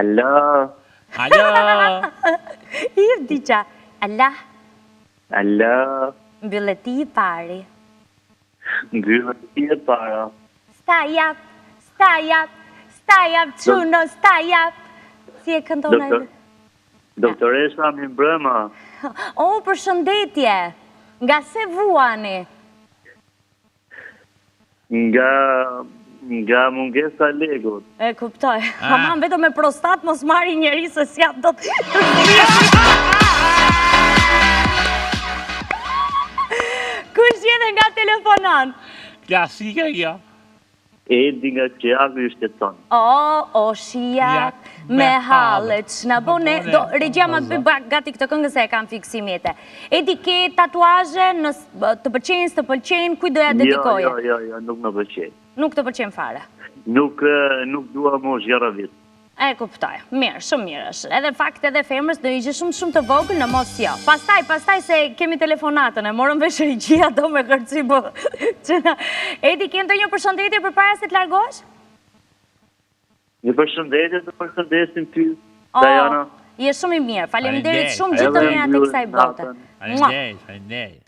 Alo. Alo. I diqa. Allah. Alo. Mbylleti I pari. Mbyllë ti e para. Sta jap, quno, sta jap. Si e këndon ai? Doktoresa mi mbrëma. O, përshëndetje. Nga se vuani? Nga mungesa legut. E kuptoj. Aman vetëm me prostat mos marri njeri se s'jap do të... Kush jete nga telefonon? Klasike kjo. Edi nga Qiaku I shtetson. O, shijak me hallet, që në bone, regjia ma të bëj gati këtë këngë se e kam fiksimete. Edi ke tatuazhe, të pëlqenjë, s'të pëlqenjë, kuj doja dedikoje? Jo, nuk më pëlqenjë. Nuk të pëlqenjë fare? Nuk dua më zgjera vit. E kuptoj, mirë, shumë mirë është. Edhe fakt edhe femrës do ishte shumë të vogël në mos jo. Pastaj se kemi telefonatën, e morëm vesh regjia do me kërci bë. Edi, ke ndonjë përshëndetje përpara se të largohesh? Një përshëndetje të përshëndesim ty, Dajana. Je shumë I mirë, faleminderit shumë gjithë të mira të kësaj bote. Faleminderit.